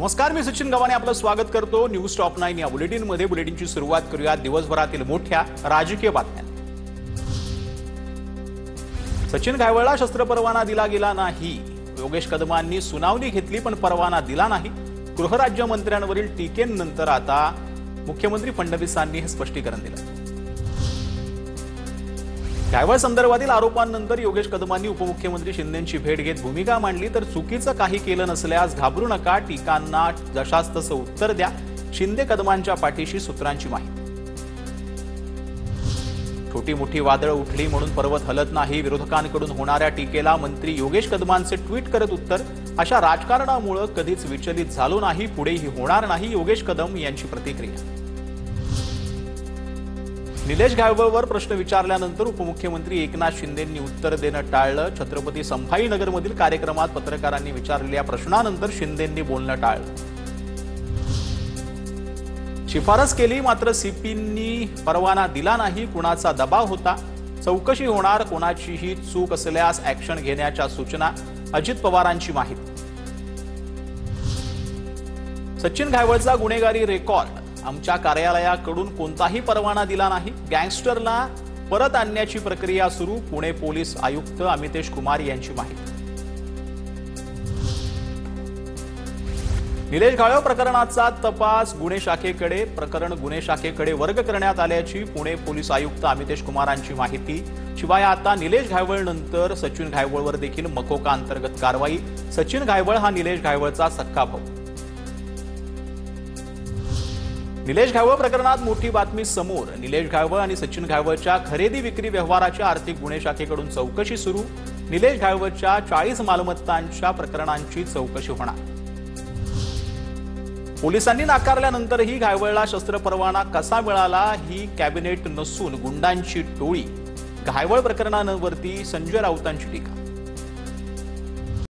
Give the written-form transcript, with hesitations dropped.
नमस्कार, मी सचिन गव्हाणे आपलं स्वागत करतो न्यूज टॉप 9 या बुलेटिनमध्ये। बुलेटिनची सुरुवात करूया दिवसभरातील मोठ्या राजकीय बातम्या। सचिन घायवळला शस्त्र परवाना दिला गेला नाही। योगेश कदमांनी सुनावणी घेतली पण परवाना दिला नाही। गृहराज्यमंत्र्यांवरील टीकेनंतर आता मुख्यमंत्री फडणवीसांनी हे स्पष्टीकरण दिलं। घायवळ संदर्भातील आरोपांनंतर योगेश कदमांनी उपमुख्यमंत्री शिंदेंची भेट घेत भूमिका मांडली। तर चुकीचं काही केलं नसल्यास घाबरू नका, टीकांना जशास तसं उत्तर द्या। शिंदे कदमांच्या पाठीशी सूत्रांची माहिती। छोटी मोठी वादळ उठली म्हणून पर्वत हलत नाही। विरोधकांकडून होणाऱ्या टीकेला मंत्री योगेश कदमांचे ट्विट करत उत्तर, अशा राजकारणामुळे कधीच विचलित झालो नाही, पुढेही होणार नाही। योगेश कदम यांची प्रतिक्रिया। निलेश घायवळवर प्रश्न विचारल्यानंतर उपमुख्यमंत्री एकनाथ शिंदेंनी उत्तर देणं टाळलं। छत्रपती संभाजीनगरमधील कार्यक्रमात पत्रकारांनी विचारलेल्या प्रश्नानंतर शिंदेंनी बोलणं टाळलं। शिफारस केली मात्र सीपींनी परवाना दिला नाही, कुणाचा दबाव होता, चौकशी होणार, कोणाचीही चूक असल्यास ऍक्शन घेण्याच्या सूचना। अजित पवारांची माहिती। सचिन घायवळचा गुन्हेगारी रेकॉर्ड, आमच्या कार्यालयाकडून कोणताही परवाना दिला नाही। गँगस्टरला परत आणण्याची प्रक्रिया सुरू। पुणे पोलीस आयुक्त अमितेश कुमार यांची माहिती। निलेश घायवळ प्रकरणाचा तपास गुन्हे शाखेकडे वर्ग करण्यात आल्याची पुणे पोलीस आयुक्त अमितेश कुमारांची माहिती। शिवाय आता निलेश घायवळ नंतर सचिन घायवळवर देखील मकोका अंतर्गत कारवाई। सचिन घायवळ हा निलेश घायवळचा सख्खा भाऊ। निलेश घायवळ प्रकरणात मोठी बातमी समोर। निलेश घायवळ आणि सचिन घायवळच्या खरेदी विक्री व्यवहाराच्या आर्थिक गुन्हे शाखेकडून चौकशी सुरू। निलेश घायवळच्या 40 मालमत्तांच्या प्रकरणांची चौकशी होणार। पोलिसांनी नाकारल्यानंतरही घायवळला शस्त्र परवाना कसा मिळाला, ही कॅबिनेट नसून गुंडांची टोळी। घायवळ प्रकरणावरती संजय राऊतांची टीका।